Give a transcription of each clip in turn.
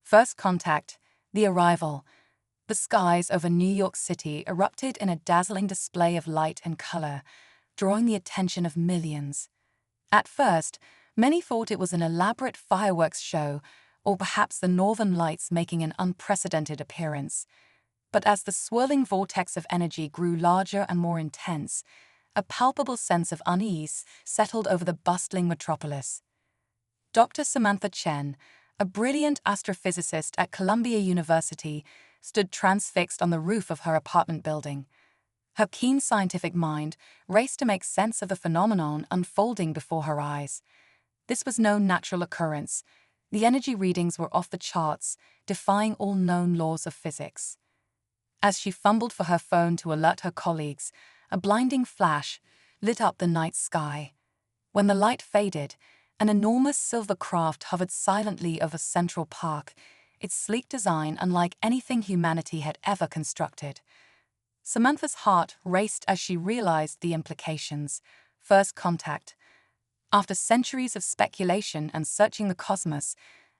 First contact, the arrival. The skies over New York City erupted in a dazzling display of light and color, drawing the attention of millions. At first, many thought it was an elaborate fireworks show, or perhaps the northern lights making an unprecedented appearance. But as the swirling vortex of energy grew larger and more intense, a palpable sense of unease settled over the bustling metropolis. Dr. Samantha Chen, a brilliant astrophysicist at Columbia University, stood transfixed on the roof of her apartment building. Her keen scientific mind raced to make sense of the phenomenon unfolding before her eyes. This was no natural occurrence. The energy readings were off the charts, defying all known laws of physics. As she fumbled for her phone to alert her colleagues, a blinding flash lit up the night sky. When the light faded, an enormous silver craft hovered silently over Central Park, its sleek design unlike anything humanity had ever constructed. Samantha's heart raced as she realized the implications. First contact. After centuries of speculation and searching the cosmos,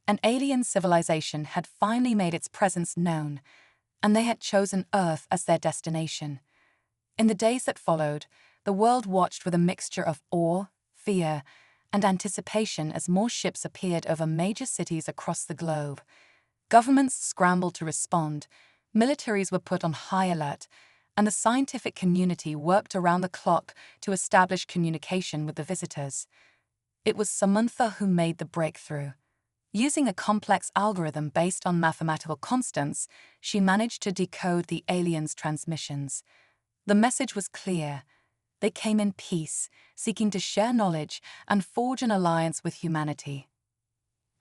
an alien civilization had finally made its presence known, and they had chosen Earth as their destination. In the days that followed, the world watched with a mixture of awe, fear, and anticipation as more ships appeared over major cities across the globe. Governments scrambled to respond, militaries were put on high alert, and the scientific community worked around the clock to establish communication with the visitors. It was Samantha who made the breakthrough. Using a complex algorithm based on mathematical constants, she managed to decode the aliens' transmissions. The message was clear. They came in peace, seeking to share knowledge and forge an alliance with humanity.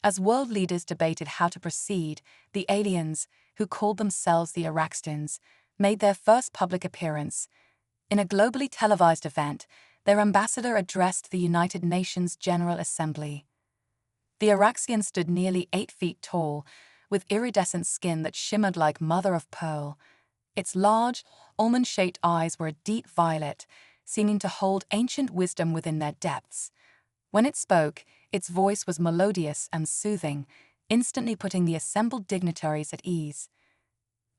As world leaders debated how to proceed, the aliens, who called themselves the Araxtans, made their first public appearance. In a globally televised event, their ambassador addressed the United Nations General Assembly. The Araxian stood nearly 8 feet tall, with iridescent skin that shimmered like mother of pearl. Its large, almond-shaped eyes were a deep violet, seeming to hold ancient wisdom within their depths. When it spoke, its voice was melodious and soothing, instantly putting the assembled dignitaries at ease.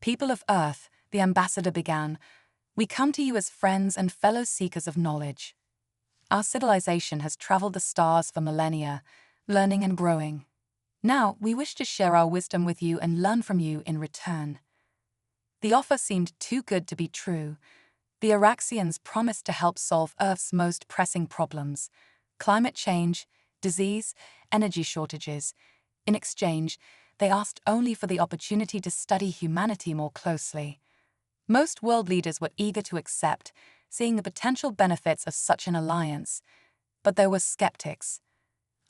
"People of Earth," the ambassador began, "we come to you as friends and fellow seekers of knowledge. Our civilization has traveled the stars for millennia, learning and growing. Now, we wish to share our wisdom with you and learn from you in return." The offer seemed too good to be true. The Araxians promised to help solve Earth's most pressing problems: climate change, disease, energy shortages. In exchange, they asked only for the opportunity to study humanity more closely. Most world leaders were eager to accept, seeing the potential benefits of such an alliance. But there were skeptics.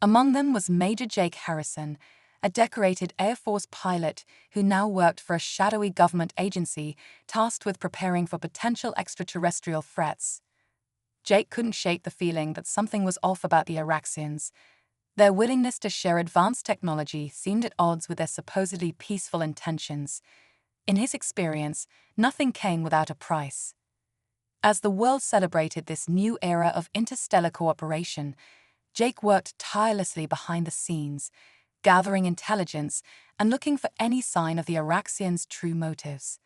Among them was Major Jake Harrison, a decorated Air Force pilot who now worked for a shadowy government agency tasked with preparing for potential extraterrestrial threats. Jake couldn't shake the feeling that something was off about the Araxians. Their willingness to share advanced technology seemed at odds with their supposedly peaceful intentions. In his experience, nothing came without a price. As the world celebrated this new era of interstellar cooperation, Jake worked tirelessly behind the scenes, gathering intelligence and looking for any sign of the Araxians' true motives.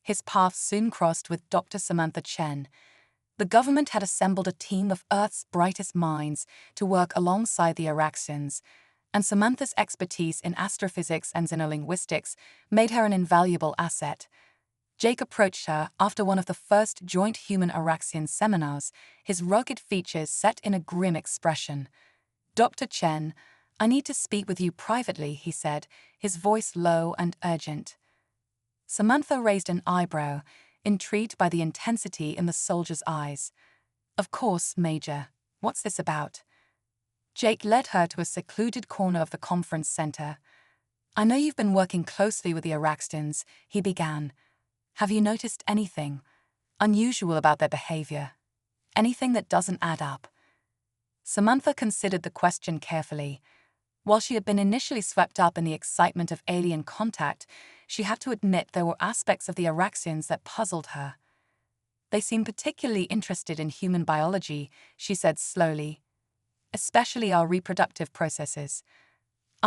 His path soon crossed with Dr. Samantha Chen. The government had assembled a team of Earth's brightest minds to work alongside the Araxians, and Samantha's expertise in astrophysics and xenolinguistics made her an invaluable asset. Jake approached her after one of the first joint human-Araxian seminars, his rugged features set in a grim expression. "Dr. Chen, I need to speak with you privately," he said, his voice low and urgent. Samantha raised an eyebrow, intrigued by the intensity in the soldier's eyes. "Of course, Major. What's this about?" Jake led her to a secluded corner of the conference center. "I know you've been working closely with the Araxtans," he began. "Have you noticed anything unusual about their behavior? Anything that doesn't add up?" Samantha considered the question carefully. While she had been initially swept up in the excitement of alien contact, she had to admit there were aspects of the Araxians that puzzled her. "They seem particularly interested in human biology," she said slowly, "especially our reproductive processes.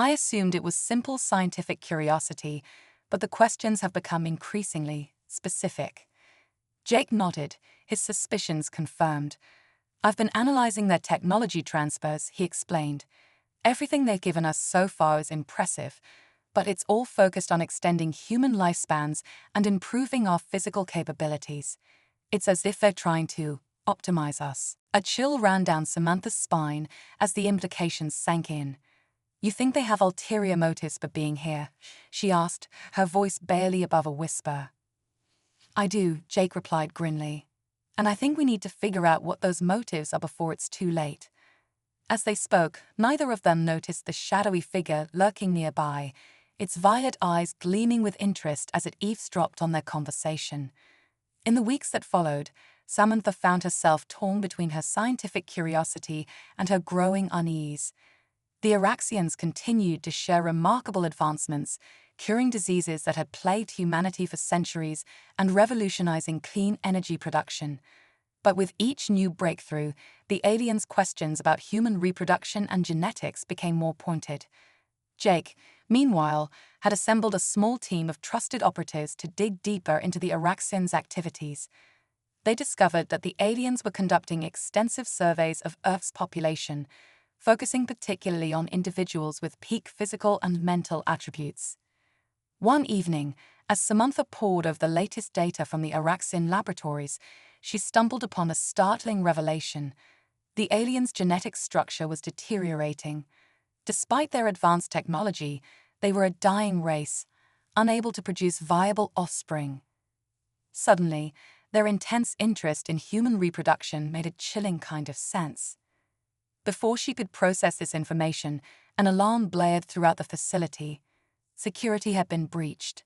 I assumed it was simple scientific curiosity, but the questions have become increasingly specific. Jake nodded, his suspicions confirmed. I've been analyzing their technology transfers, he explained. Everything they've given us so far is impressive, but it's all focused on extending human lifespans and improving our physical capabilities. It's as if they're trying to optimize us. A chill ran down Samantha's spine as the implications sank in. You think they have ulterior motives for being here? She asked, her voice barely above a whisper. I do, Jake replied grimly. And I think we need to figure out what those motives are before it's too late. As they spoke, neither of them noticed the shadowy figure lurking nearby, its violet eyes gleaming with interest as it eavesdropped on their conversation. In the weeks that followed, Samantha found herself torn between her scientific curiosity and her growing unease. The Araxians continued to share remarkable advancements, curing diseases that had plagued humanity for centuries and revolutionizing clean energy production. But with each new breakthrough, the aliens' questions about human reproduction and genetics became more pointed. Jake, meanwhile, had assembled a small team of trusted operatives to dig deeper into the Araxians' activities. They discovered that the aliens were conducting extensive surveys of Earth's population, focusing particularly on individuals with peak physical and mental attributes. One evening, as Samantha pored over the latest data from the Araxian laboratories, she stumbled upon a startling revelation. The aliens' genetic structure was deteriorating. Despite their advanced technology, they were a dying race, unable to produce viable offspring. Suddenly, their intense interest in human reproduction made a chilling kind of sense. Before she could process this information, an alarm blared throughout the facility. Security had been breached.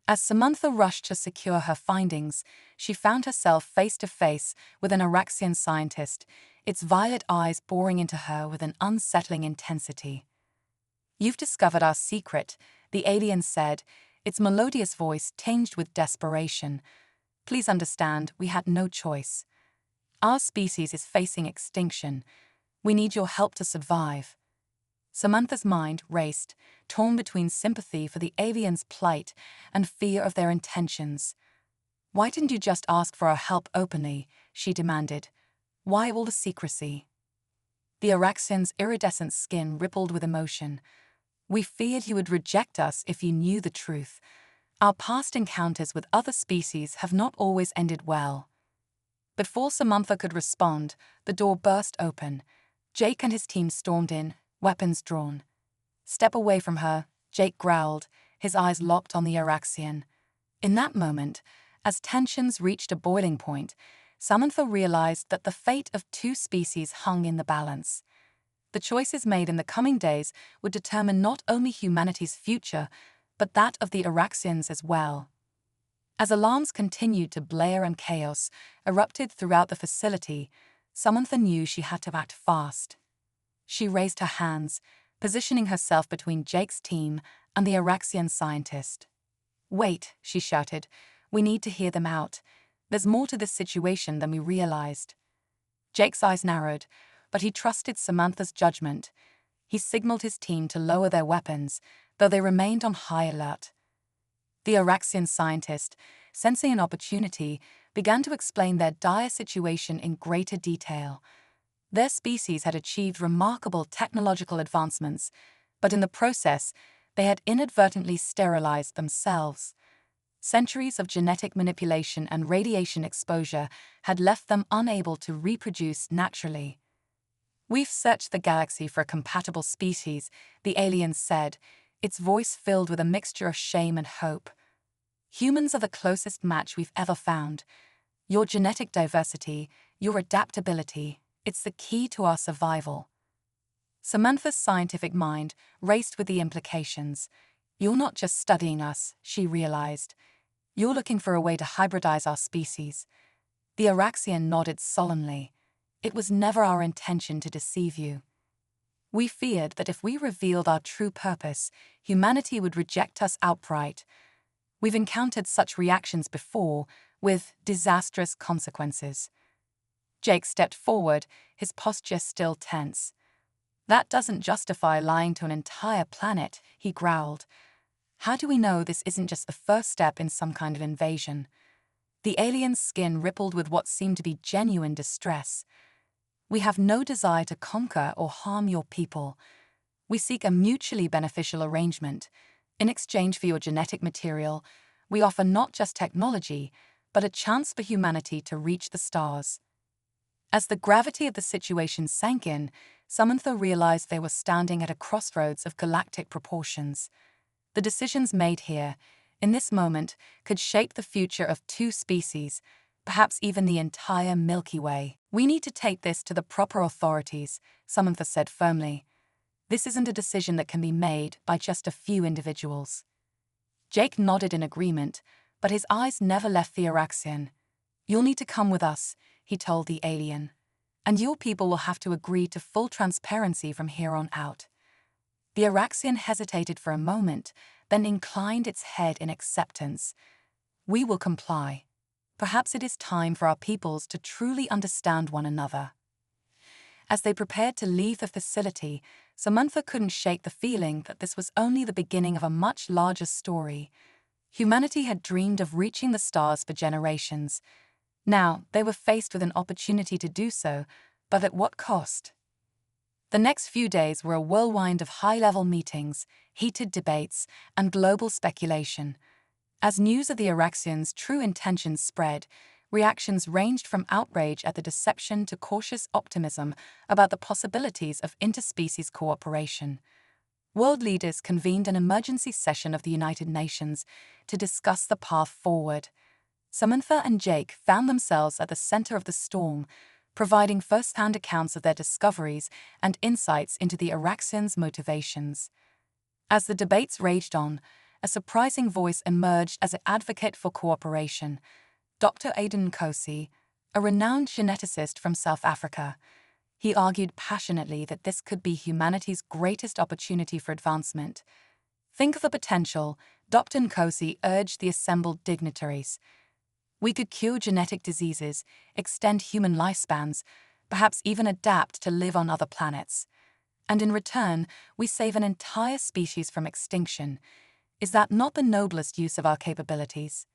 As Samantha rushed to secure her findings, she found herself face to face with an Araxian scientist, its violet eyes boring into her with an unsettling intensity. You've discovered our secret, the alien said, its melodious voice tinged with desperation. Please understand, we had no choice. Our species is facing extinction. We need your help to survive. Samantha's mind raced, torn between sympathy for the aliens' plight and fear of their intentions. Why didn't you just ask for our help openly? She demanded. Why all the secrecy? The Araxian's iridescent skin rippled with emotion. We feared you would reject us if you knew the truth. Our past encounters with other species have not always ended well. Before Samantha could respond, the door burst open. Jake and his team stormed in, weapons drawn. Step away from her, Jake growled, his eyes locked on the Araxian. In that moment, as tensions reached a boiling point, Samantha realized that the fate of two species hung in the balance. The choices made in the coming days would determine not only humanity's future, but that of the Araxians as well. As alarms continued to blare and chaos erupted throughout the facility, Samantha knew she had to act fast. She raised her hands, positioning herself between Jake's team and the Araxian scientist. Wait, she shouted. We need to hear them out. There's more to this situation than we realized. Jake's eyes narrowed, but he trusted Samantha's judgment. He signaled his team to lower their weapons, though they remained on high alert. The Araxian scientist, sensing an opportunity, began to explain their dire situation in greater detail. Their species had achieved remarkable technological advancements, but in the process, they had inadvertently sterilized themselves. Centuries of genetic manipulation and radiation exposure had left them unable to reproduce naturally. We've searched the galaxy for a compatible species, the alien said, its voice filled with a mixture of shame and hope. Humans are the closest match we've ever found. Your genetic diversity, your adaptability, it's the key to our survival. Samantha's scientific mind raced with the implications. You're not just studying us, she realized. You're looking for a way to hybridize our species. The Araxian nodded solemnly. It was never our intention to deceive you. We feared that if we revealed our true purpose, humanity would reject us outright. We've encountered such reactions before, with disastrous consequences. Jake stepped forward, his posture still tense. That doesn't justify lying to an entire planet, he growled. How do we know this isn't just the first step in some kind of invasion? The alien's skin rippled with what seemed to be genuine distress. We have no desire to conquer or harm your people. We seek a mutually beneficial arrangement. In exchange for your genetic material, we offer not just technology, but a chance for humanity to reach the stars. As the gravity of the situation sank in, Samantha realized they were standing at a crossroads of galactic proportions. The decisions made here, in this moment, could shape the future of two species, perhaps even the entire Milky Way. We need to take this to the proper authorities, Samantha said firmly. This isn't a decision that can be made by just a few individuals. Jake nodded in agreement, but his eyes never left the Araxian. You'll need to come with us, he told the alien. And your people will have to agree to full transparency from here on out. The Araxian hesitated for a moment, then inclined its head in acceptance. We will comply. Perhaps it is time for our peoples to truly understand one another. As they prepared to leave the facility, Samantha couldn't shake the feeling that this was only the beginning of a much larger story. Humanity had dreamed of reaching the stars for generations. Now, they were faced with an opportunity to do so, but at what cost? The next few days were a whirlwind of high-level meetings, heated debates, and global speculation. As news of the Araxians' true intentions spread, reactions ranged from outrage at the deception to cautious optimism about the possibilities of interspecies cooperation. World leaders convened an emergency session of the United Nations to discuss the path forward. Samantha and Jake found themselves at the center of the storm, providing first-hand accounts of their discoveries and insights into the Araxians' motivations. As the debates raged on, a surprising voice emerged as an advocate for cooperation. Dr. Aidan Nkosi, a renowned geneticist from South Africa. He argued passionately that this could be humanity's greatest opportunity for advancement. Think of the potential, Dr. Nkosi urged the assembled dignitaries. We could cure genetic diseases, extend human lifespans, perhaps even adapt to live on other planets. And in return, we save an entire species from extinction. Is that not the noblest use of our capabilities?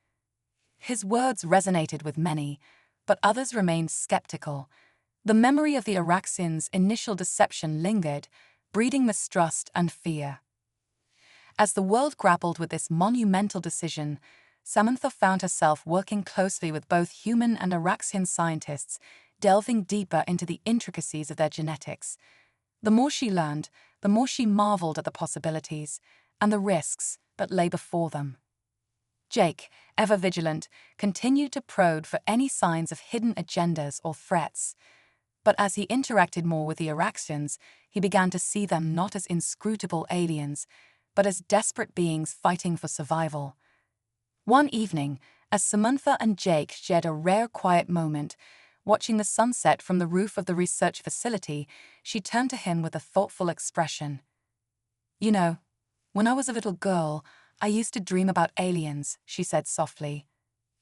His words resonated with many, but others remained skeptical. The memory of the Araxians' initial deception lingered, breeding mistrust and fear. As the world grappled with this monumental decision, Samantha found herself working closely with both human and Araxian scientists, delving deeper into the intricacies of their genetics. The more she learned, the more she marveled at the possibilities and the risks that lay before them. Jake, ever vigilant, continued to probe for any signs of hidden agendas or threats. But as he interacted more with the Araxians, he began to see them not as inscrutable aliens, but as desperate beings fighting for survival. One evening, as Samantha and Jake shared a rare quiet moment, watching the sunset from the roof of the research facility, she turned to him with a thoughtful expression. You know, when I was a little girl, I used to dream about aliens, she said softly.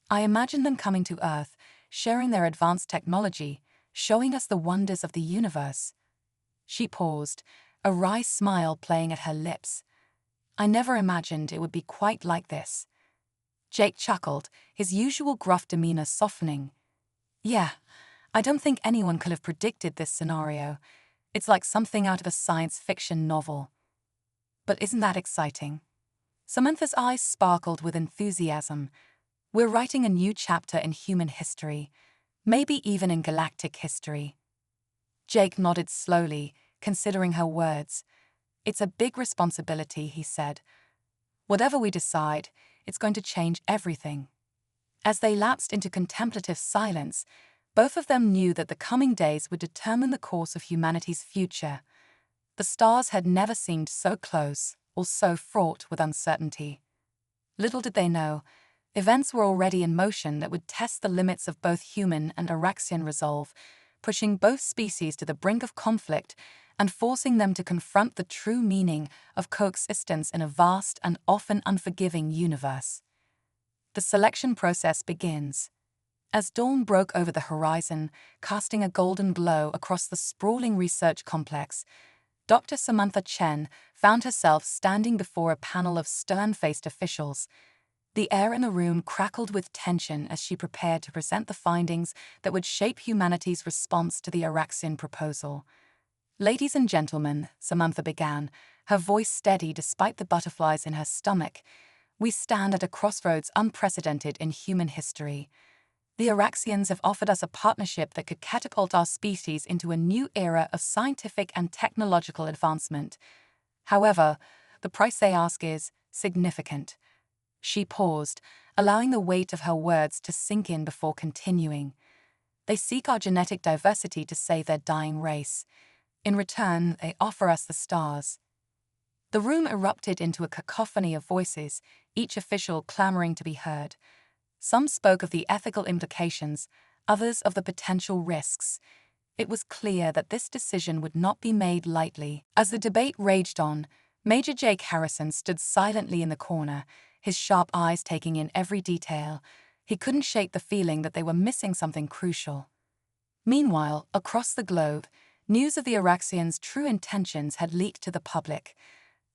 I imagined them coming to Earth, sharing their advanced technology, showing us the wonders of the universe. She paused, a wry smile playing at her lips. I never imagined it would be quite like this. Jake chuckled, his usual gruff demeanor softening. Yeah, I don't think anyone could have predicted this scenario. It's like something out of a science fiction novel. But isn't that exciting? Samantha's eyes sparkled with enthusiasm. We're writing a new chapter in human history, maybe even in galactic history. Jake nodded slowly, considering her words. It's a big responsibility, he said. Whatever we decide, it's going to change everything. As they lapsed into contemplative silence, both of them knew that the coming days would determine the course of humanity's future. The stars had never seemed so close or so fraught with uncertainty. Little did they know, events were already in motion that would test the limits of both human and Araxian resolve, pushing both species to the brink of conflict and forcing them to confront the true meaning of coexistence in a vast and often unforgiving universe. The selection process begins. As dawn broke over the horizon, casting a golden glow across the sprawling research complex, Dr. Samantha Chen found herself standing before a panel of stern-faced officials. The air in the room crackled with tension as she prepared to present the findings that would shape humanity's response to the Araxian proposal. "Ladies and gentlemen," Samantha began, her voice steady despite the butterflies in her stomach, "we stand at a crossroads unprecedented in human history. The Araxians have offered us a partnership that could catapult our species into a new era of scientific and technological advancement. However, the price they ask is significant." She paused, allowing the weight of her words to sink in before continuing. "They seek our genetic diversity to save their dying race. In return, they offer us the stars." The room erupted into a cacophony of voices, each official clamoring to be heard. Some spoke of the ethical implications, others of the potential risks. It was clear that this decision would not be made lightly. As the debate raged on, Major Jake Harrison stood silently in the corner, his sharp eyes taking in every detail. He couldn't shake the feeling that they were missing something crucial. Meanwhile, across the globe, news of the Araxians' true intentions had leaked to the public.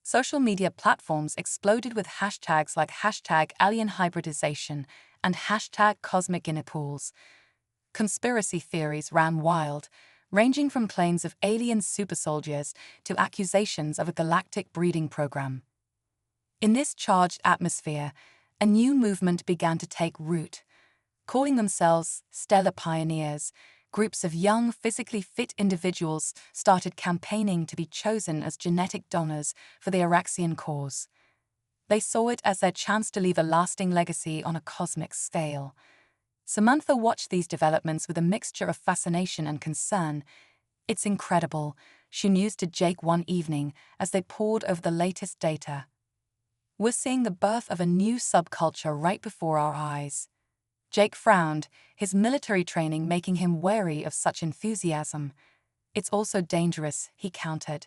Social media platforms exploded with hashtags like #AlienHybridization and #CosmicInnopools. Conspiracy theories ran wild, ranging from claims of alien supersoldiers to accusations of a galactic breeding program. In this charged atmosphere, a new movement began to take root. Calling themselves Stellar Pioneers, groups of young, physically fit individuals started campaigning to be chosen as genetic donors for the Araxian cause. They saw it as their chance to leave a lasting legacy on a cosmic scale. Samantha watched these developments with a mixture of fascination and concern. "It's incredible," she mused to Jake one evening as they pored over the latest data. "We're seeing the birth of a new subculture right before our eyes." Jake frowned, his military training making him wary of such enthusiasm. "It's also dangerous," he countered.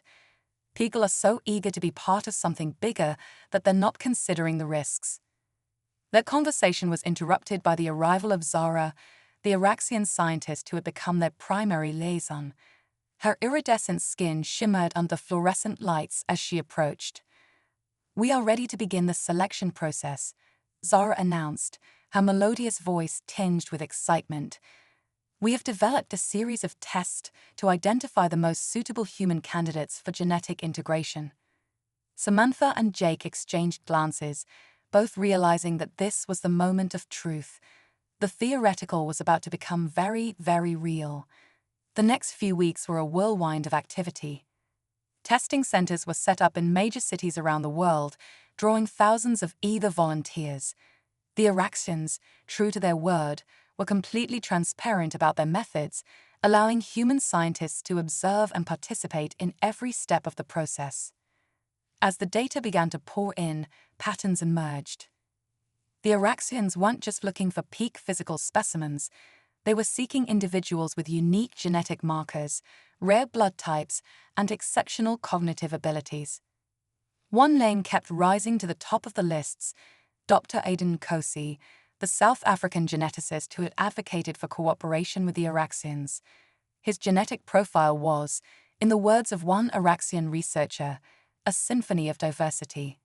"People are so eager to be part of something bigger that they're not considering the risks." Their conversation was interrupted by the arrival of Zara, the Araxian scientist who had become their primary liaison. Her iridescent skin shimmered under fluorescent lights as she approached. "We are ready to begin the selection process," Zara announced, her melodious voice tinged with excitement. "We have developed a series of tests to identify the most suitable human candidates for genetic integration." Samantha and Jake exchanged glances, both realizing that this was the moment of truth. The theoretical was about to become very, very real. The next few weeks were a whirlwind of activity. Testing centers were set up in major cities around the world, drawing thousands of eager volunteers. The Araxians, true to their word, were completely transparent about their methods, allowing human scientists to observe and participate in every step of the process. As the data began to pour in, patterns emerged. The Araxians weren't just looking for peak physical specimens, they were seeking individuals with unique genetic markers, rare blood types, and exceptional cognitive abilities. One name kept rising to the top of the lists: Dr. Aiden Kosi, the South African geneticist who had advocated for cooperation with the Araxians. His genetic profile was, in the words of one Araxian researcher, a symphony of diversity.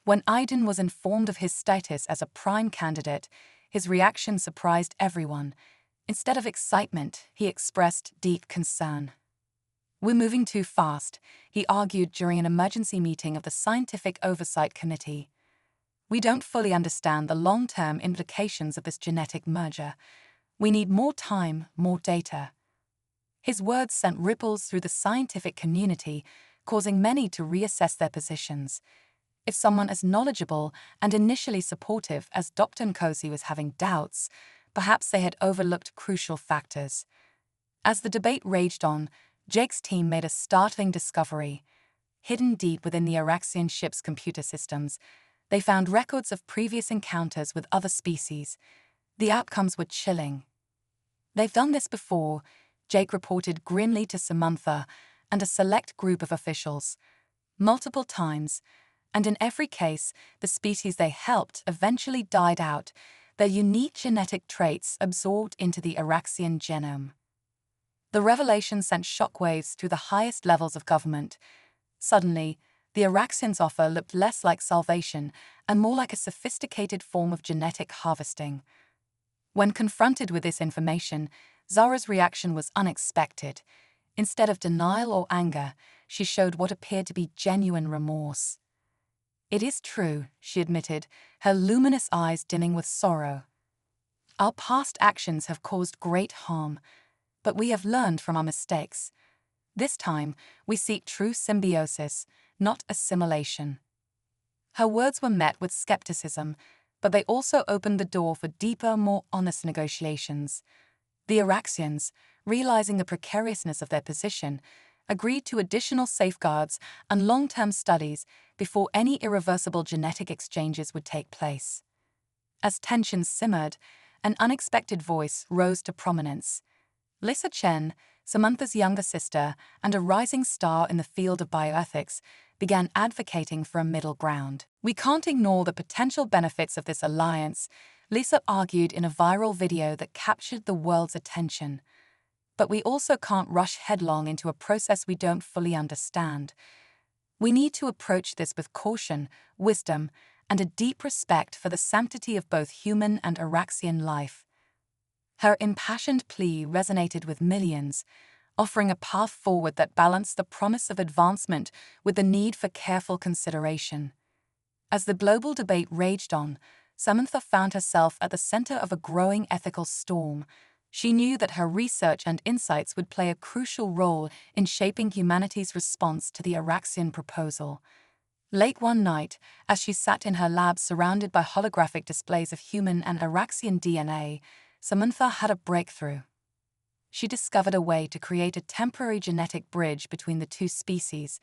When Aiden was informed of his status as a prime candidate, his reaction surprised everyone. Instead of excitement, he expressed deep concern. "We're moving too fast," he argued during an emergency meeting of the Scientific Oversight Committee. "We don't fully understand the long-term implications of this genetic merger. We need more time, more data." His words sent ripples through the scientific community, causing many to reassess their positions. If someone as knowledgeable and initially supportive as Dr. Nkosi was having doubts, perhaps they had overlooked crucial factors. As the debate raged on, Jake's team made a startling discovery. Hidden deep within the Araxian ship's computer systems, they found records of previous encounters with other species. The outcomes were chilling. "They've done this before," Jake reported grimly to Samantha and a select group of officials. "Multiple times, and in every case, the species they helped eventually died out, their unique genetic traits absorbed into the Araxian genome." The revelation sent shockwaves through the highest levels of government. Suddenly, the Araxians' offer looked less like salvation and more like a sophisticated form of genetic harvesting. When confronted with this information, Zara's reaction was unexpected. Instead of denial or anger, she showed what appeared to be genuine remorse. "It is true," she admitted, her luminous eyes dimming with sorrow. "Our past actions have caused great harm, but we have learned from our mistakes. This time, we seek true symbiosis, not assimilation." Her words were met with skepticism, but they also opened the door for deeper, more honest negotiations. The Araxians, realizing the precariousness of their position, agreed to additional safeguards and long-term studies before any irreversible genetic exchanges would take place. As tensions simmered, an unexpected voice rose to prominence. Lisa Chen, Samantha's younger sister and a rising star in the field of bioethics, began advocating for a middle ground. "We can't ignore the potential benefits of this alliance," Lisa argued in a viral video that captured the world's attention. "But we also can't rush headlong into a process we don't fully understand. We need to approach this with caution, wisdom, and a deep respect for the sanctity of both human and Araxian life." Her impassioned plea resonated with millions, offering a path forward that balanced the promise of advancement with the need for careful consideration. As the global debate raged on, Samantha found herself at the center of a growing ethical storm. She knew that her research and insights would play a crucial role in shaping humanity's response to the Araxian proposal. Late one night, as she sat in her lab surrounded by holographic displays of human and Araxian DNA, Samantha had a breakthrough. She discovered a way to create a temporary genetic bridge between the two species,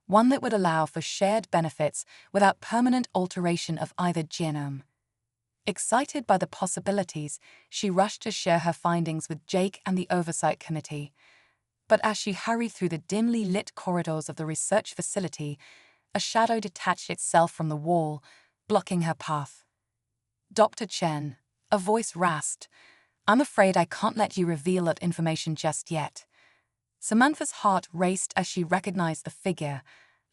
one that would allow for shared benefits without permanent alteration of either genome. Excited by the possibilities, she rushed to share her findings with Jake and the Oversight Committee. But as she hurried through the dimly lit corridors of the research facility, a shadow detached itself from the wall, blocking her path. "Dr. Chen," a voice rasped, "I'm afraid I can't let you reveal that information just yet." Samantha's heart raced as she recognized the figure,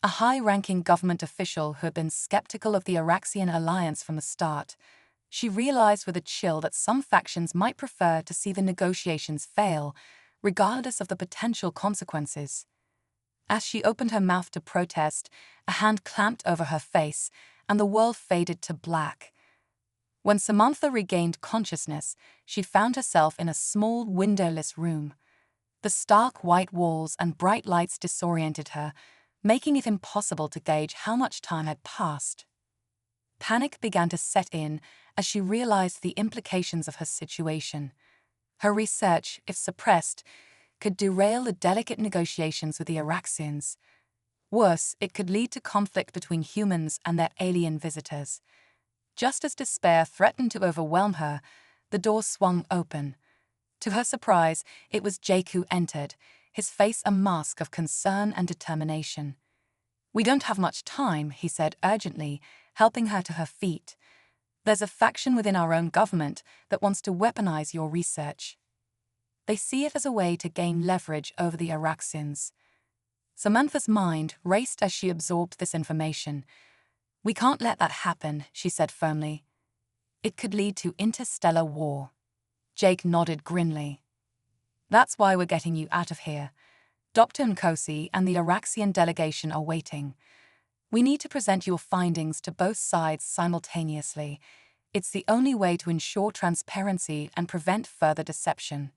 a high-ranking government official who had been skeptical of the Araxian alliance from the start. She realized with a chill that some factions might prefer to see the negotiations fail, regardless of the potential consequences. As she opened her mouth to protest, a hand clamped over her face, and the world faded to black. When Samantha regained consciousness, she found herself in a small, windowless room. The stark white walls and bright lights disoriented her, making it impossible to gauge how much time had passed. Panic began to set in as she realized the implications of her situation. Her research, if suppressed, could derail the delicate negotiations with the Araxians. Worse, it could lead to conflict between humans and their alien visitors. Just as despair threatened to overwhelm her, the door swung open. To her surprise, it was Jake who entered, his face a mask of concern and determination. "We don't have much time," he said urgently, helping her to her feet. "There's a faction within our own government that wants to weaponize your research. They see it as a way to gain leverage over the Araxians." Samantha's mind raced as she absorbed this information. "We can't let that happen," she said firmly. "It could lead to interstellar war." Jake nodded grimly. "That's why we're getting you out of here. Dr. Nkosi and the Araxian delegation are waiting. We need to present your findings to both sides simultaneously. It's the only way to ensure transparency and prevent further deception."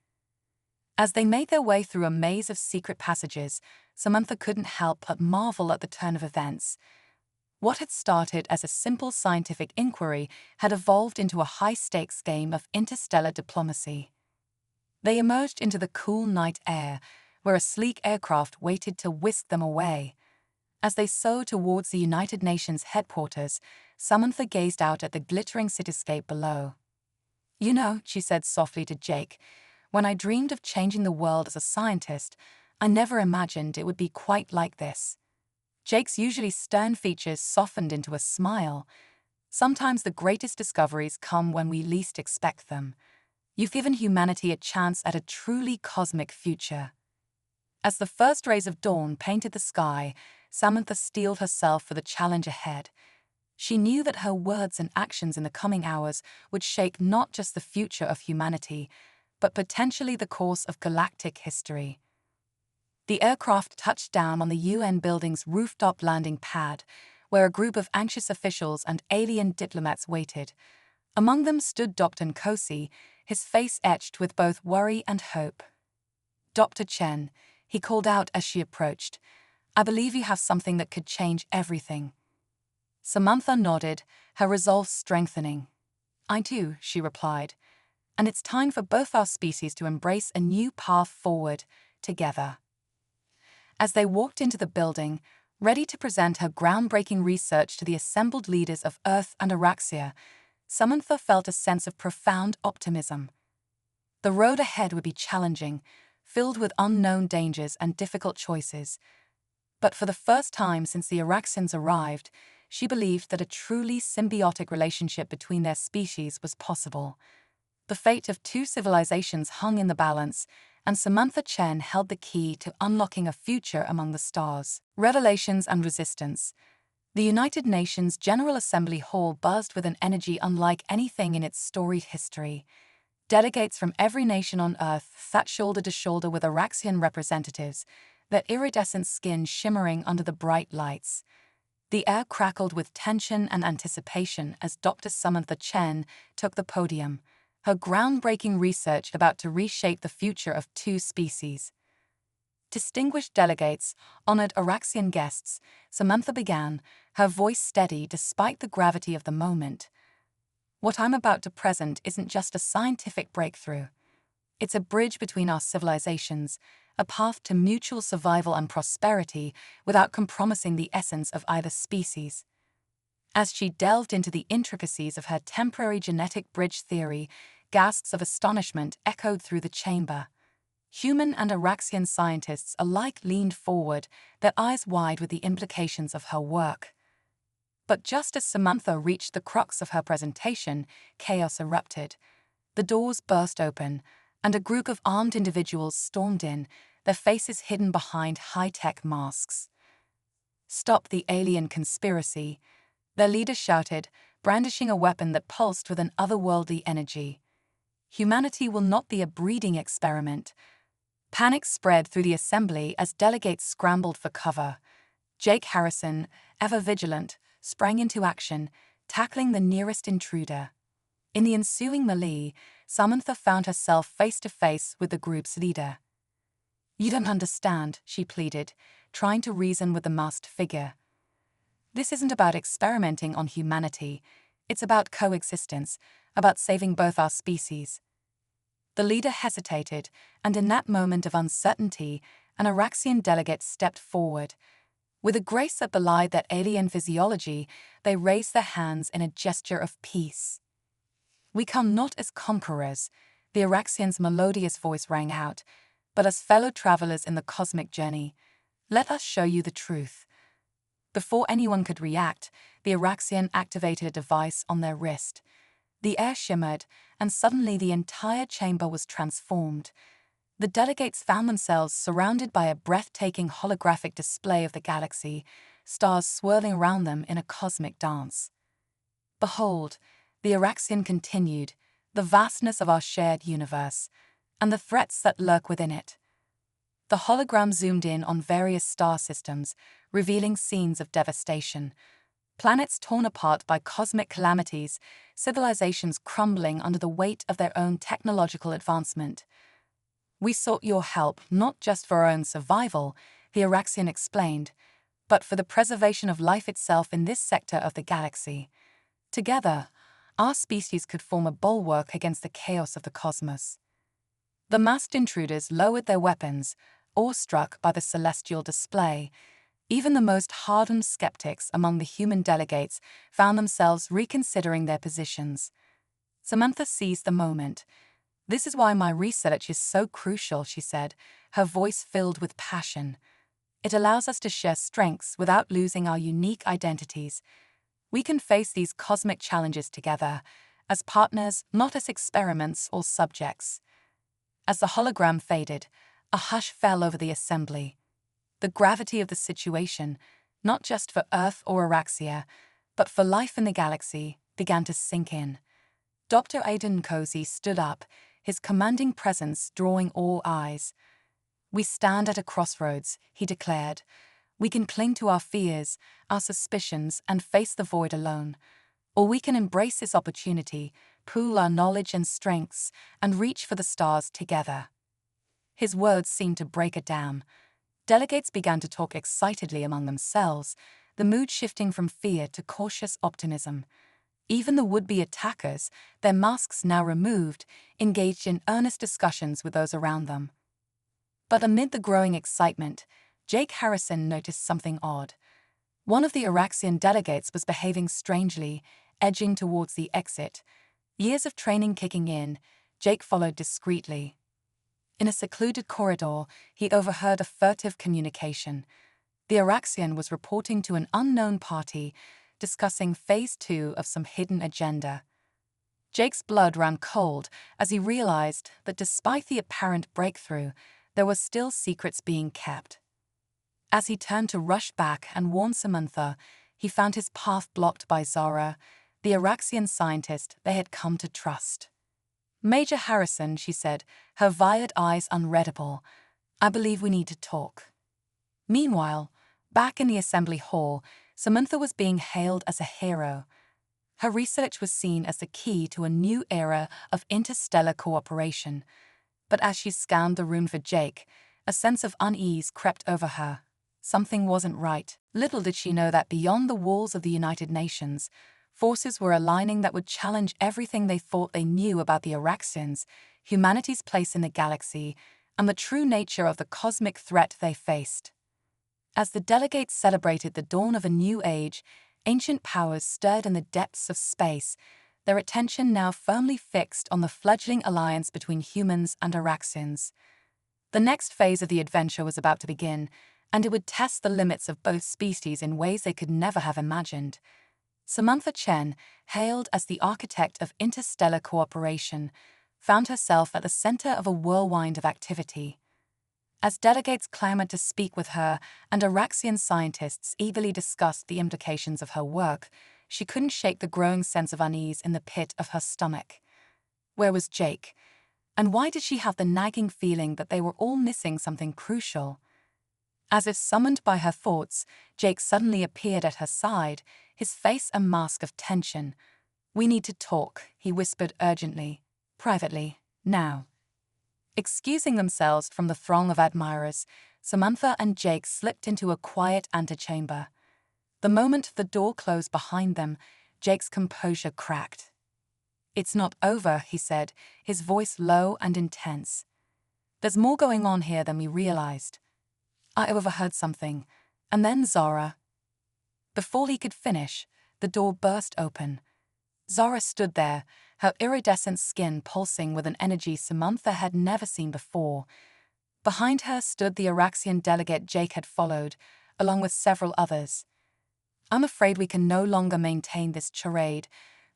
As they made their way through a maze of secret passages, Samantha couldn't help but marvel at the turn of events. What had started as a simple scientific inquiry had evolved into a high-stakes game of interstellar diplomacy. They emerged into the cool night air, where a sleek aircraft waited to whisk them away. As they soared towards the United Nations headquarters, Samantha gazed out at the glittering cityscape below. "You know," she said softly to Jake, "when I dreamed of changing the world as a scientist, I never imagined it would be quite like this." Jake's usually stern features softened into a smile. "Sometimes the greatest discoveries come when we least expect them." You've given humanity a chance at a truly cosmic future. As the first rays of dawn painted the sky, Samantha steeled herself for the challenge ahead. She knew that her words and actions in the coming hours would shape not just the future of humanity, but potentially the course of galactic history. The aircraft touched down on the UN building's rooftop landing pad, where a group of anxious officials and alien diplomats waited. Among them stood Dr. Nkosi, his face etched with both worry and hope. "Dr. Chen," he called out as she approached, "I believe you have something that could change everything." Samantha nodded, her resolve strengthening. "I do," she replied, "and it's time for both our species to embrace a new path forward, together." As they walked into the building, ready to present her groundbreaking research to the assembled leaders of Earth and Araxia, Samantha felt a sense of profound optimism. The road ahead would be challenging, filled with unknown dangers and difficult choices. But for the first time since the Araxians arrived, she believed that a truly symbiotic relationship between their species was possible. The fate of two civilizations hung in the balance, and Samantha Chen held the key to unlocking a future among the stars. Revelations and resistance. The United Nations General Assembly Hall buzzed with an energy unlike anything in its storied history. Delegates from every nation on Earth sat shoulder to shoulder with Araxian representatives, their iridescent skin shimmering under the bright lights. The air crackled with tension and anticipation as Dr. Samantha Chen took the podium, her groundbreaking research about to reshape the future of two species. Distinguished delegates, honored Araxian guests, Samantha began, her voice steady despite the gravity of the moment. "What I'm about to present isn't just a scientific breakthrough. It's a bridge between our civilizations, a path to mutual survival and prosperity without compromising the essence of either species." As she delved into the intricacies of her temporary genetic bridge theory, gasps of astonishment echoed through the chamber. Human and Araxian scientists alike leaned forward, their eyes wide with the implications of her work. But just as Samantha reached the crux of her presentation, chaos erupted. The doors burst open, and a group of armed individuals stormed in, their faces hidden behind high-tech masks. "Stop the alien conspiracy," their leader shouted, brandishing a weapon that pulsed with an otherworldly energy. "Humanity will not be a breeding experiment." Panic spread through the assembly as delegates scrambled for cover. Jake Harrison, ever vigilant, sprang into action, tackling the nearest intruder. In the ensuing melee, Samantha found herself face to face with the group's leader. "You don't understand," she pleaded, trying to reason with the masked figure. "This isn't about experimenting on humanity. It's about coexistence, about saving both our species." The leader hesitated, and in that moment of uncertainty, an Araxian delegate stepped forward. With a grace that belied their alien physiology, they raised their hands in a gesture of peace. "We come not as conquerors," the Araxian's melodious voice rang out, "but as fellow travelers in the cosmic journey. Let us show you the truth." Before anyone could react, the Araxian activated a device on their wrist. The air shimmered, and suddenly the entire chamber was transformed. The delegates found themselves surrounded by a breathtaking holographic display of the galaxy, stars swirling around them in a cosmic dance. "Behold," the Araxian continued, "the vastness of our shared universe, and the threats that lurk within it." The hologram zoomed in on various star systems, revealing scenes of devastation. Planets torn apart by cosmic calamities, civilizations crumbling under the weight of their own technological advancement. "We sought your help not just for our own survival," the Araxian explained, "but for the preservation of life itself in this sector of the galaxy. Together, our species could form a bulwark against the chaos of the cosmos." The masked intruders lowered their weapons, awestruck by the celestial display. Even the most hardened skeptics among the human delegates found themselves reconsidering their positions. Samantha seized the moment. "This is why my research is so crucial," she said, her voice filled with passion. "It allows us to share strengths without losing our unique identities. We can face these cosmic challenges together, as partners, not as experiments or subjects. As the hologram faded, a hush fell over the assembly. The gravity of the situation, not just for Earth or Araxia, but for life in the galaxy, began to sink in. Dr. Aidan Cozy stood up, his commanding presence drawing all eyes. "We stand at a crossroads," he declared. "We can cling to our fears, our suspicions, and face the void alone. Or we can embrace this opportunity, pool our knowledge and strengths, and reach for the stars together." His words seemed to break a dam. Delegates began to talk excitedly among themselves, the mood shifting from fear to cautious optimism. Even the would-be attackers, their masks now removed, engaged in earnest discussions with those around them. But amid the growing excitement, Jake Harrison noticed something odd. One of the Araxian delegates was behaving strangely, edging towards the exit. Years of training kicking in, Jake followed discreetly. In a secluded corridor, he overheard a furtive communication. The Araxian was reporting to an unknown party, discussing Phase 2 of some hidden agenda. Jake's blood ran cold as he realized that despite the apparent breakthrough, there were still secrets being kept. As he turned to rush back and warn Samantha, he found his path blocked by Zara, the Araxian scientist they had come to trust. "Major Harrison," she said, her violet eyes unreadable, "I believe we need to talk." Meanwhile, back in the assembly hall, Samantha was being hailed as a hero. Her research was seen as the key to a new era of interstellar cooperation. But as she scanned the room for Jake, a sense of unease crept over her. Something wasn't right. Little did she know that beyond the walls of the United Nations, forces were aligning that would challenge everything they thought they knew about the Araxians, humanity's place in the galaxy, and the true nature of the cosmic threat they faced. As the delegates celebrated the dawn of a new age, ancient powers stirred in the depths of space, their attention now firmly fixed on the fledgling alliance between humans and Araxians. The next phase of the adventure was about to begin, and it would test the limits of both species in ways they could never have imagined. Samantha Chen, hailed as the architect of interstellar cooperation, found herself at the center of a whirlwind of activity. As delegates clamored to speak with her and Araxian scientists eagerly discussed the implications of her work, she couldn't shake the growing sense of unease in the pit of her stomach. Where was Jake? And why did she have the nagging feeling that they were all missing something crucial? As if summoned by her thoughts, Jake suddenly appeared at her side, his face a mask of tension. "We need to talk," he whispered urgently. "Privately, now." Excusing themselves from the throng of admirers, Samantha and Jake slipped into a quiet antechamber. The moment the door closed behind them, Jake's composure cracked. "It's not over," he said, his voice low and intense. "There's more going on here than we realized. I overheard something, and then Zara." Before he could finish, the door burst open. Zara stood there, her iridescent skin pulsing with an energy Samantha had never seen before. Behind her stood the Araxian delegate Jake had followed, along with several others. "I'm afraid we can no longer maintain this charade,"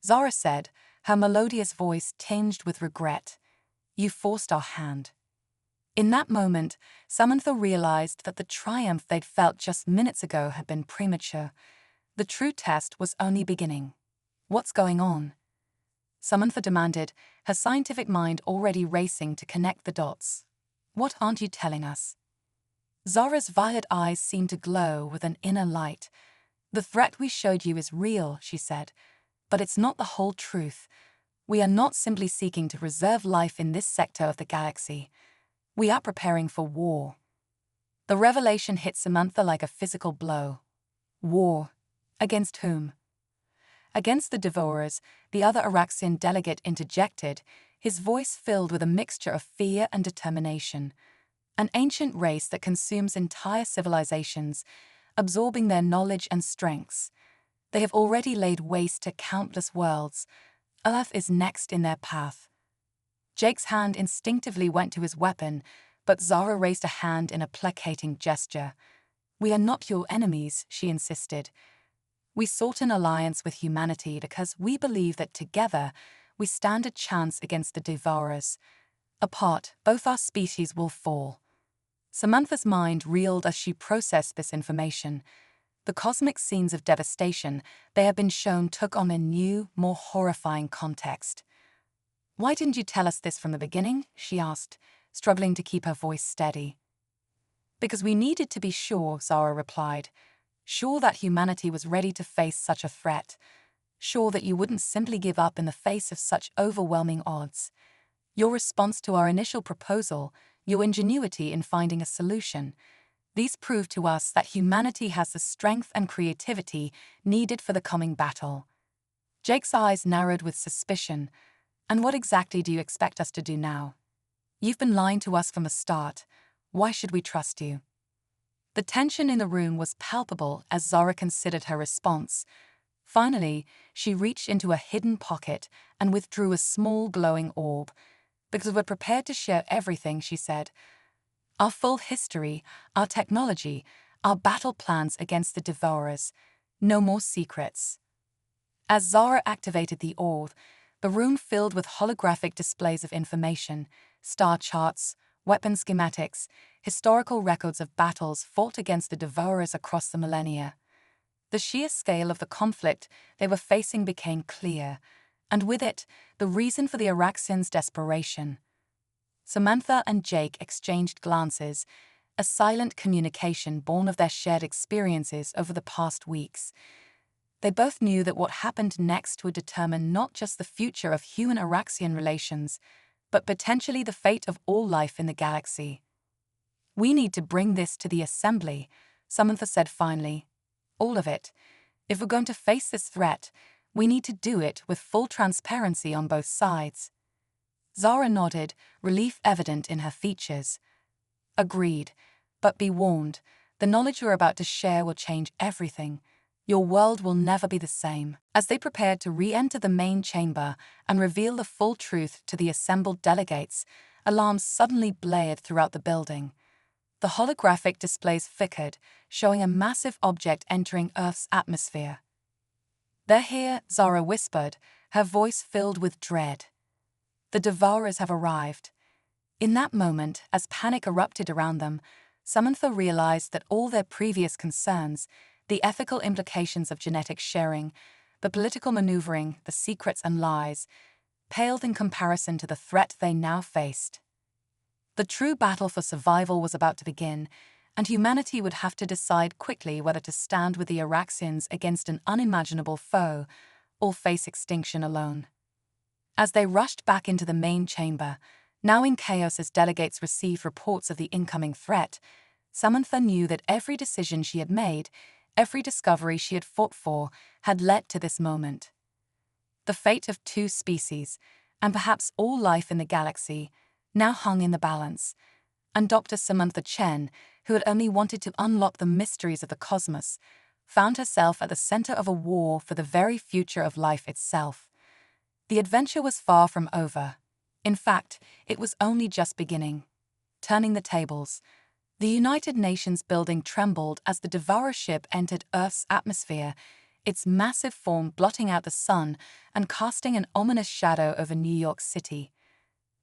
Zara said, her melodious voice tinged with regret. "You forced our hand." In that moment, Samantha realized that the triumph they'd felt just minutes ago had been premature. The true test was only beginning. "What's going on?" Samantha demanded, her scientific mind already racing to connect the dots. "What aren't you telling us?" Zara's violet eyes seemed to glow with an inner light. "The threat we showed you is real," she said, "but it's not the whole truth. We are not simply seeking to preserve life in this sector of the galaxy. We are preparing for war." The revelation hit Samantha like a physical blow. War? Against whom? "Against the Devourers," the other Araxian delegate interjected, his voice filled with a mixture of fear and determination. "An ancient race that consumes entire civilizations, absorbing their knowledge and strengths. They have already laid waste to countless worlds. Earth is next in their path." Jake's hand instinctively went to his weapon, but Zara raised a hand in a placating gesture. "We are not your enemies," she insisted. "We sought an alliance with humanity because we believe that together we stand a chance against the devourers. Apart, both our species will fall. Samantha's mind reeled as she processed this information. The cosmic scenes of devastation they had been shown took on a new, more horrifying context. "Why didn't you tell us this from the beginning?" she asked, struggling to keep her voice steady. "Because we needed to be sure," Zara replied. "Sure that humanity was ready to face such a threat. Sure that you wouldn't simply give up in the face of such overwhelming odds. Your response to our initial proposal, your ingenuity in finding a solution, these prove to us that humanity has the strength and creativity needed for the coming battle." Jake's eyes narrowed with suspicion. "And what exactly do you expect us to do now? You've been lying to us from the start. Why should we trust you?" The tension in the room was palpable as Zara considered her response. Finally, she reached into a hidden pocket and withdrew a small glowing orb. "Because we're prepared to share everything," she said. "Our full history, our technology, our battle plans against the devourers. No more secrets." As Zara activated the orb, the room filled with holographic displays of information, star charts, weapon schematics, historical records of battles fought against the devourers across the millennia. The sheer scale of the conflict they were facing became clear, and with it, the reason for the Araxians' desperation. Samantha and Jake exchanged glances, a silent communication born of their shared experiences over the past weeks. They both knew that what happened next would determine not just the future of human-Araxian relations, but potentially the fate of all life in the galaxy. "We need to bring this to the Assembly," Samantha said finally. "All of it. If we're going to face this threat, we need to do it with full transparency on both sides." Zara nodded, relief evident in her features. "Agreed. But be warned, the knowledge you're about to share will change everything. Your world will never be the same." As they prepared to re-enter the main chamber and reveal the full truth to the assembled delegates, alarms suddenly blared throughout the building. The holographic displays flickered, showing a massive object entering Earth's atmosphere. "They're here," Zara whispered, her voice filled with dread. "The devourers have arrived." In that moment, as panic erupted around them, Samantha realized that all their previous concerns, the ethical implications of genetic sharing, the political maneuvering, the secrets and lies, paled in comparison to the threat they now faced. The true battle for survival was about to begin, and humanity would have to decide quickly whether to stand with the Araxians against an unimaginable foe or face extinction alone. As they rushed back into the main chamber, now in chaos as delegates received reports of the incoming threat, Samantha knew that every decision she had made, every discovery she had fought for, had led to this moment. The fate of two species, and perhaps all life in the galaxy, now hung in the balance, and Dr. Samantha Chen, who had only wanted to unlock the mysteries of the cosmos, found herself at the center of a war for the very future of life itself. The adventure was far from over. In fact, it was only just beginning. Turning the tables, the United Nations building trembled as the Devourer ship entered Earth's atmosphere, its massive form blotting out the sun and casting an ominous shadow over New York City.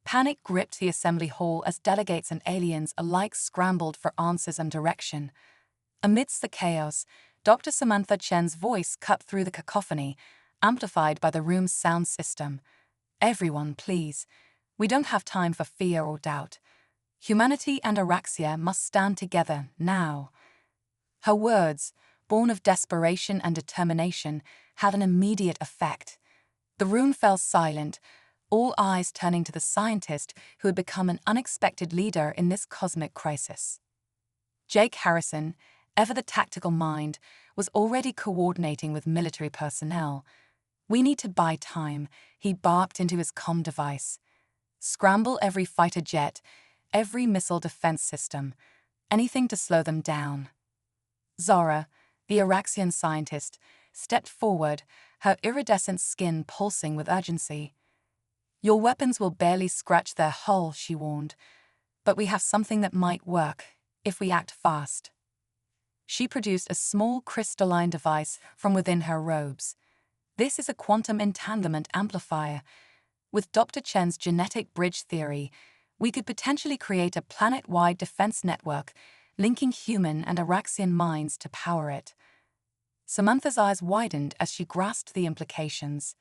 Panic gripped the assembly hall as delegates and aliens alike scrambled for answers and direction. Amidst the chaos, Dr. Samantha Chen's voice cut through the cacophony, amplified by the room's sound system. "Everyone, please. We don't have time for fear or doubt. Humanity and Araxia must stand together now." Her words, born of desperation and determination, had an immediate effect. The room fell silent, all eyes turning to the scientist who had become an unexpected leader in this cosmic crisis. Jake Harrison, ever the tactical mind, was already coordinating with military personnel. "We need to buy time," he barked into his comm device. "Scramble every fighter jet, every missile defense system, anything to slow them down." Zara, the Araxian scientist, stepped forward, her iridescent skin pulsing with urgency. "Your weapons will barely scratch their hull," she warned, "but we have something that might work, if we act fast." She produced a small crystalline device from within her robes. "This is a quantum entanglement amplifier. With Dr. Chen's genetic bridge theory, we could potentially create a planet-wide defense network linking human and Araxian minds to power it. Samantha's eyes widened as she grasped the implications.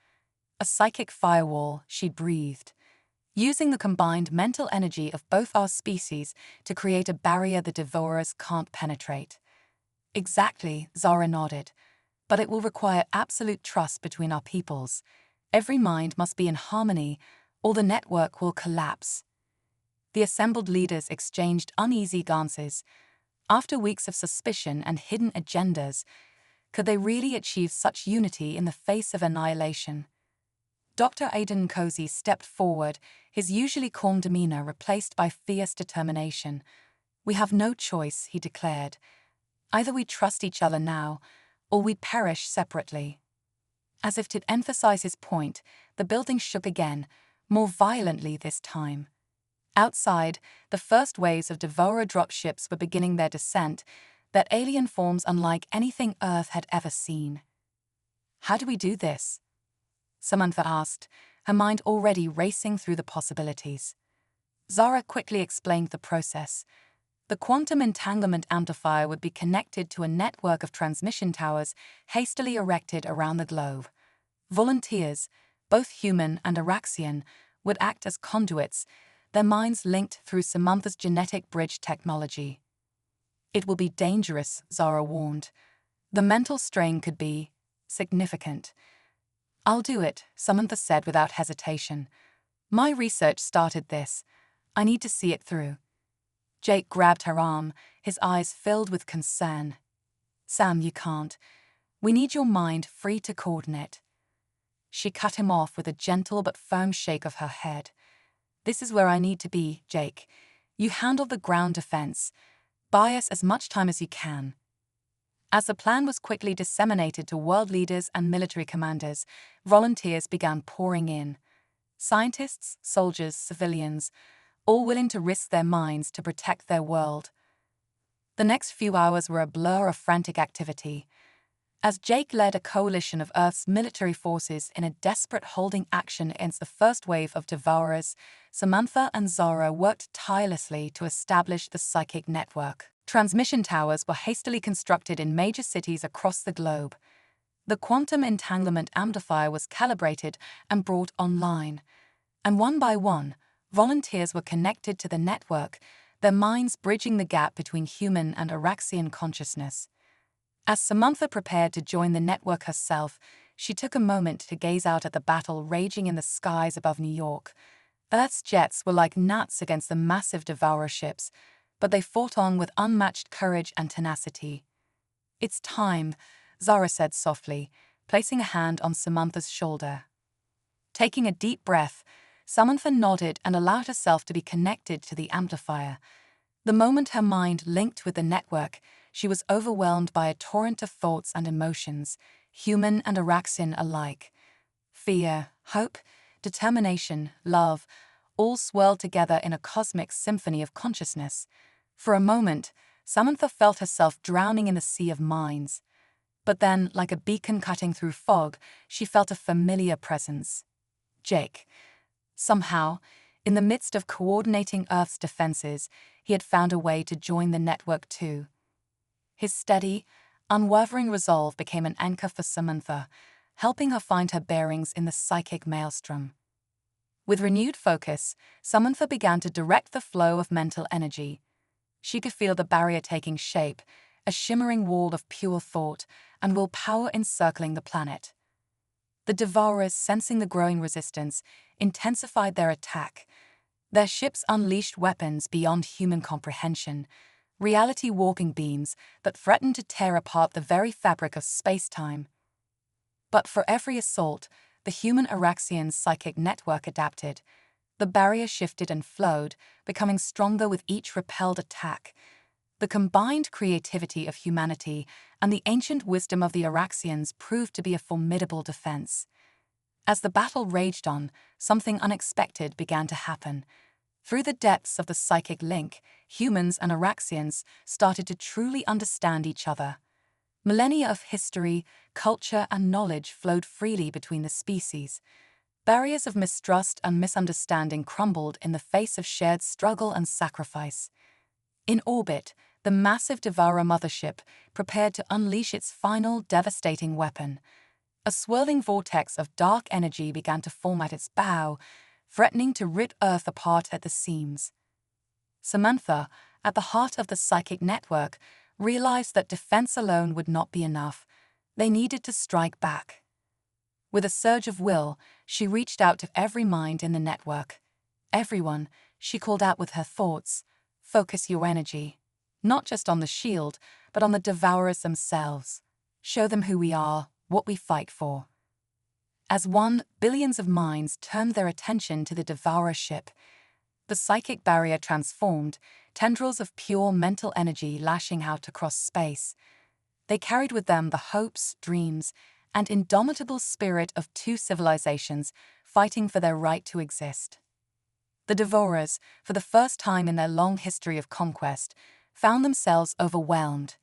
A psychic firewall, she breathed, using the combined mental energy of both our species to create a barrier the devourers can't penetrate. Exactly, Zara nodded. But it will require absolute trust between our peoples. Every mind must be in harmony, or the network will collapse. The assembled leaders exchanged uneasy glances. After weeks of suspicion and hidden agendas, could they really achieve such unity in the face of annihilation? Dr. Aidan Cozy stepped forward, his usually calm demeanor replaced by fierce determination. "We have no choice," he declared. "Either we trust each other now, or we perish separately." As if to emphasize his point, the building shook again, more violently this time. Outside, the first waves of devourer dropships were beginning their descent, their alien forms unlike anything Earth had ever seen. "How do we do this?" Samantha asked, her mind already racing through the possibilities. Zara quickly explained the process. The quantum entanglement amplifier would be connected to a network of transmission towers hastily erected around the globe. Volunteers, both human and Araxian, would act as conduits, their minds linked through Samantha's genetic bridge technology. "It will be dangerous," Zara warned. "The mental strain could be significant." "I'll do it," Samantha said without hesitation. "My research started this. I need to see it through." Jake grabbed her arm, his eyes filled with concern. "Sam, you can't. We need your mind free to coordinate." She cut him off with a gentle but firm shake of her head. "This is where I need to be, Jake. You handle the ground defense. Buy us as much time as you can." As the plan was quickly disseminated to world leaders and military commanders, volunteers began pouring in. Scientists, soldiers, civilians, all willing to risk their minds to protect their world. The next few hours were a blur of frantic activity. As Jake led a coalition of Earth's military forces in a desperate holding action against the first wave of devourers, Samantha and Zara worked tirelessly to establish the psychic network. Transmission towers were hastily constructed in major cities across the globe. The quantum entanglement amplifier was calibrated and brought online. And one by one, volunteers were connected to the network, their minds bridging the gap between human and Araxian consciousness. As Samantha prepared to join the network herself, she took a moment to gaze out at the battle raging in the skies above New York. Earth's jets were like gnats against the massive devourer ships, but they fought on with unmatched courage and tenacity. "It's time," Zara said softly, placing a hand on Samantha's shoulder. Taking a deep breath, Samantha nodded and allowed herself to be connected to the amplifier. The moment her mind linked with the network, she was overwhelmed by a torrent of thoughts and emotions, human and Araxian alike. Fear, hope, determination, love, all swirled together in a cosmic symphony of consciousness. For a moment, Samantha felt herself drowning in the sea of minds. But then, like a beacon cutting through fog, she felt a familiar presence. Jake. Somehow, in the midst of coordinating Earth's defenses, he had found a way to join the network too. His steady, unwavering resolve became an anchor for Samantha, helping her find her bearings in the psychic maelstrom. With renewed focus, Samantha began to direct the flow of mental energy. She could feel the barrier taking shape, a shimmering wall of pure thought and willpower encircling the planet. The devourers, sensing the growing resistance, intensified their attack. Their ships unleashed weapons beyond human comprehension, reality-warping beams that threatened to tear apart the very fabric of space-time. But for every assault, the human Araxian psychic network adapted. The barrier shifted and flowed, becoming stronger with each repelled attack. The combined creativity of humanity and the ancient wisdom of the Araxians proved to be a formidable defense. As the battle raged on, something unexpected began to happen. Through the depths of the psychic link, humans and Araxians started to truly understand each other. Millennia of history, culture, and knowledge flowed freely between the species. Barriers of mistrust and misunderstanding crumbled in the face of shared struggle and sacrifice. In orbit, the massive Devourer mothership prepared to unleash its final devastating weapon. A swirling vortex of dark energy began to form at its bow, threatening to rip Earth apart at the seams. Samantha, at the heart of the psychic network, realized that defense alone would not be enough. They needed to strike back. With a surge of will, she reached out to every mind in the network. Everyone, she called out with her thoughts, focus your energy. Not just on the shield, but on the Devourers themselves. Show them who we are, what we fight for. As one, billions of minds turned their attention to the Devourer ship. The psychic barrier transformed, tendrils of pure mental energy lashing out across space. They carried with them the hopes, dreams, and indomitable spirit of two civilizations fighting for their right to exist. The Devourers, for the first time in their long history of conquest, found themselves overwhelmed.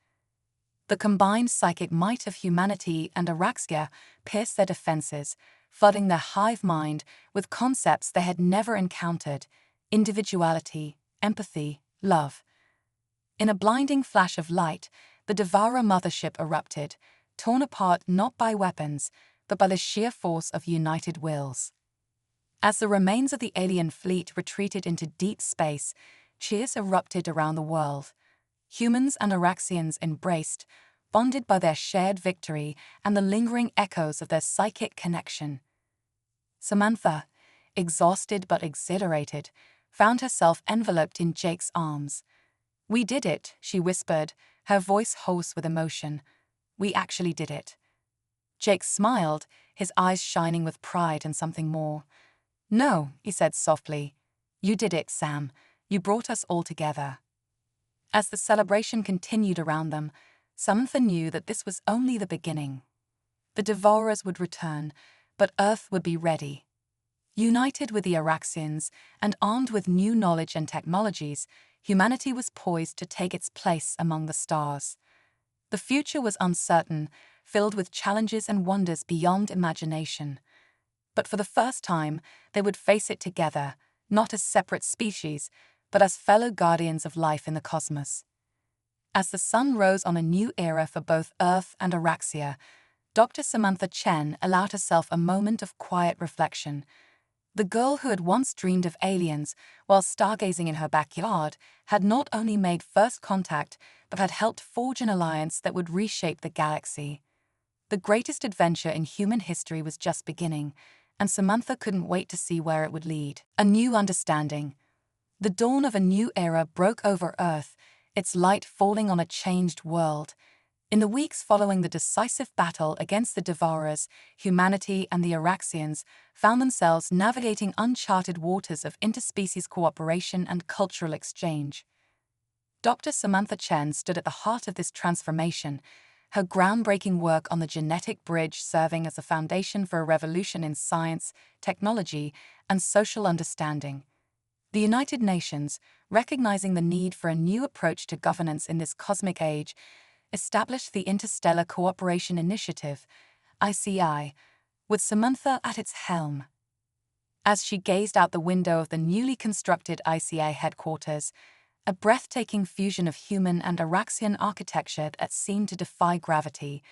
The combined psychic might of humanity and Araxia pierced their defenses, flooding their hive mind with concepts they had never encountered: individuality, empathy, love. In a blinding flash of light, the Devourer mothership erupted, torn apart not by weapons, but by the sheer force of united wills. As the remains of the alien fleet retreated into deep space, cheers erupted around the world. Humans and Araxians embraced, bonded by their shared victory and the lingering echoes of their psychic connection. Samantha, exhausted but exhilarated, found herself enveloped in Jake's arms. "We did it," she whispered, her voice hoarse with emotion. "We actually did it." Jake smiled, his eyes shining with pride and something more. "No," he said softly. "You did it, Sam. You brought us all together." As the celebration continued around them, Samantha knew that this was only the beginning. The Devourers would return, but Earth would be ready. United with the Araxians and armed with new knowledge and technologies, humanity was poised to take its place among the stars. The future was uncertain, filled with challenges and wonders beyond imagination. But for the first time, they would face it together, not as separate species, but as fellow guardians of life in the cosmos. As the sun rose on a new era for both Earth and Araxia, Dr. Samantha Chen allowed herself a moment of quiet reflection. The girl who had once dreamed of aliens while stargazing in her backyard had not only made first contact, but had helped forge an alliance that would reshape the galaxy. The greatest adventure in human history was just beginning, and Samantha couldn't wait to see where it would lead. A new understanding. The dawn of a new era broke over Earth, its light falling on a changed world. In the weeks following the decisive battle against the Devourers, humanity and the Araxians found themselves navigating uncharted waters of interspecies cooperation and cultural exchange. Dr. Samantha Chen stood at the heart of this transformation, her groundbreaking work on the genetic bridge serving as a foundation for a revolution in science, technology, and social understanding. The United Nations, recognizing the need for a new approach to governance in this cosmic age, established the Interstellar Cooperation Initiative, ICI, with Samantha at its helm. As she gazed out the window of the newly constructed ICI headquarters, a breathtaking fusion of human and Araxian architecture that seemed to defy gravity,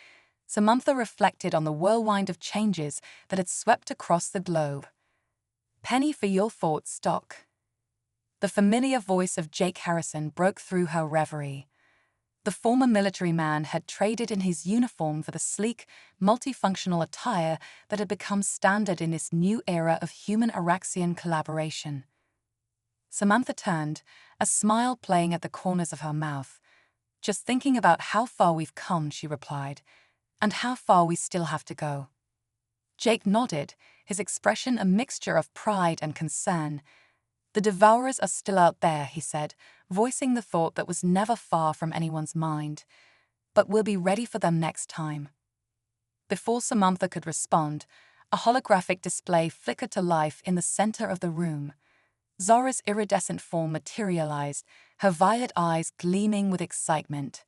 Samantha reflected on the whirlwind of changes that had swept across the globe. "Penny for your thoughts, Doc." The familiar voice of Jake Harrison broke through her reverie. The former military man had traded in his uniform for the sleek, multifunctional attire that had become standard in this new era of human-Araxian collaboration. Samantha turned, a smile playing at the corners of her mouth. "Just thinking about how far we've come," she replied, "and how far we still have to go." Jake nodded, his expression a mixture of pride and concern. "The Devourers are still out there," he said, voicing the thought that was never far from anyone's mind. "But we'll be ready for them next time." Before Samantha could respond, a holographic display flickered to life in the center of the room. Zora's iridescent form materialized, her violet eyes gleaming with excitement.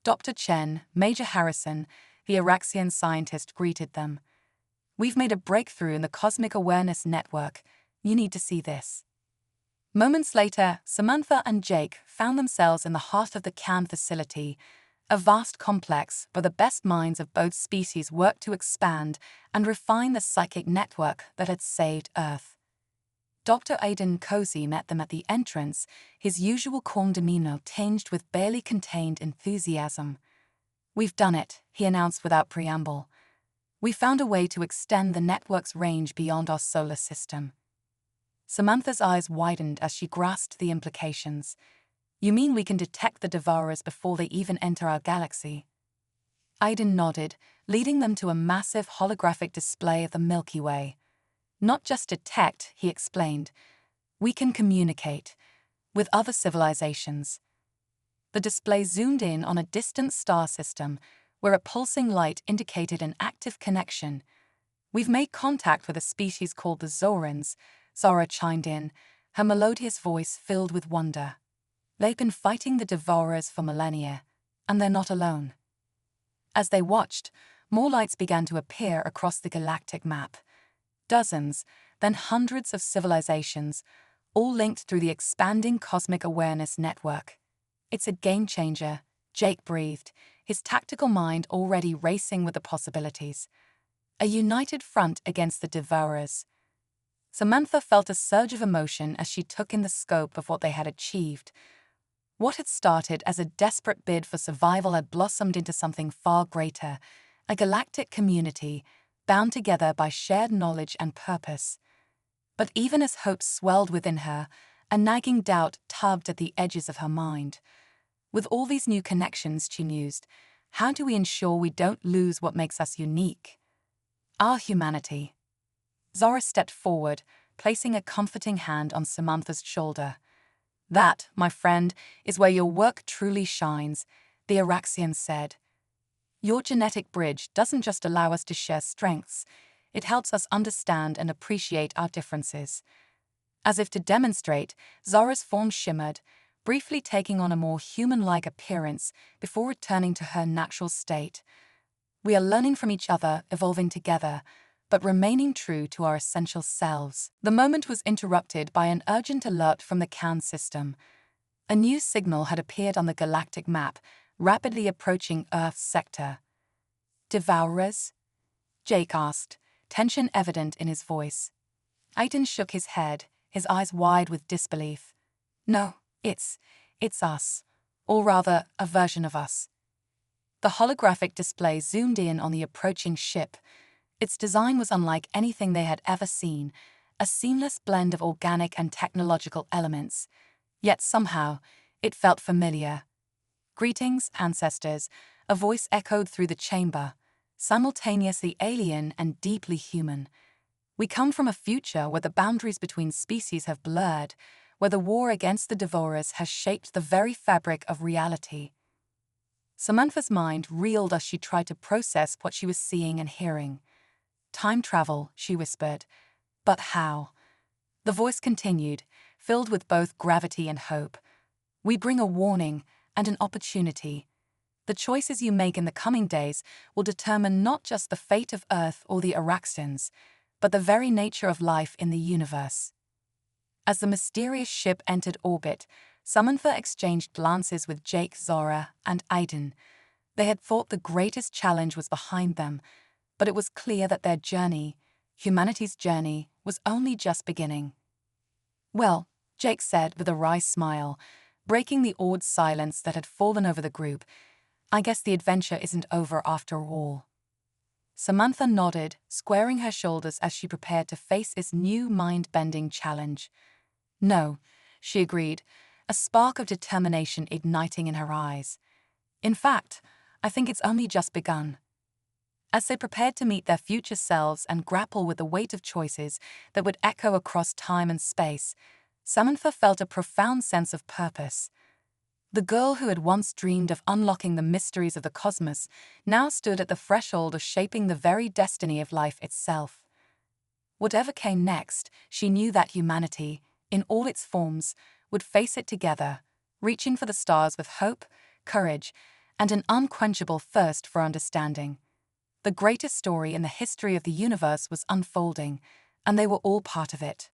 Dr. Chen, Major Harrison, the Araxian scientist, greeted them. We've made a breakthrough in the Cosmic Awareness Network. You need to see this." Moments later, Samantha and Jake found themselves in the heart of the CAN facility, a vast complex where the best minds of both species worked to expand and refine the psychic network that had saved Earth. Dr. Aidan Cozy met them at the entrance, his usual calm demeanor tinged with barely contained enthusiasm. "We've done it," he announced without preamble. "We found a way to extend the network's range beyond our solar system." Samantha's eyes widened as she grasped the implications. "You mean we can detect the Devourers before they even enter our galaxy?" Aidan nodded, leading them to a massive holographic display of the Milky Way. "Not just detect," he explained. "We can communicate with other civilizations." The display zoomed in on a distant star system where a pulsing light indicated an active connection. "We've made contact with a species called the Zorans," Zora chimed in, her melodious voice filled with wonder. "They've been fighting the Devourers for millennia, and they're not alone." As they watched, more lights began to appear across the galactic map. Dozens, then hundreds of civilizations, all linked through the expanding Cosmic Awareness Network. "It's a game changer," Jake breathed, his tactical mind already racing with the possibilities. A united front against the Devourers. Samantha felt a surge of emotion as she took in the scope of what they had achieved. What had started as a desperate bid for survival had blossomed into something far greater, a galactic community, bound together by shared knowledge and purpose. But even as hope swelled within her, a nagging doubt tugged at the edges of her mind. With all these new connections, she mused, how do we ensure we don't lose what makes us unique? Our humanity. Zora stepped forward, placing a comforting hand on Samantha's shoulder. "That, my friend, is where your work truly shines," the Araxian said. "Your genetic bridge doesn't just allow us to share strengths, it helps us understand and appreciate our differences." As if to demonstrate, Zora's form shimmered, briefly taking on a more human-like appearance before returning to her natural state. "We are learning from each other, evolving together, but remaining true to our essential selves." The moment was interrupted by an urgent alert from the CAN system. A new signal had appeared on the galactic map, rapidly approaching Earth's sector. "Devourers?" Jake asked, tension evident in his voice. Aidan shook his head, his eyes wide with disbelief. "No, it's us. Or rather, a version of us." The holographic display zoomed in on the approaching ship. Its design was unlike anything they had ever seen, a seamless blend of organic and technological elements. Yet somehow, it felt familiar. "Greetings, ancestors," a voice echoed through the chamber, simultaneously alien and deeply human. "We come from a future where the boundaries between species have blurred, where the war against the Devourers has shaped the very fabric of reality." Samantha's mind reeled as she tried to process what she was seeing and hearing. "Time travel," she whispered. "But how?" The voice continued, filled with both gravity and hope. "We bring a warning and an opportunity. The choices you make in the coming days will determine not just the fate of Earth or the Araxians, but the very nature of life in the universe." As the mysterious ship entered orbit, Samantha exchanged glances with Jake, Zora, and Aidan. They had thought the greatest challenge was behind them, but it was clear that their journey, humanity's journey, was only just beginning. "Well," Jake said with a wry smile, breaking the awed silence that had fallen over the group, "I guess the adventure isn't over after all." Samantha nodded, squaring her shoulders as she prepared to face this new mind-bending challenge. "No," she agreed, a spark of determination igniting in her eyes. "In fact, I think it's only just begun." As they prepared to meet their future selves and grapple with the weight of choices that would echo across time and space, Samantha felt a profound sense of purpose. The girl who had once dreamed of unlocking the mysteries of the cosmos now stood at the threshold of shaping the very destiny of life itself. Whatever came next, she knew that humanity, in all its forms, would face it together, reaching for the stars with hope, courage, and an unquenchable thirst for understanding. The greatest story in the history of the universe was unfolding, and they were all part of it.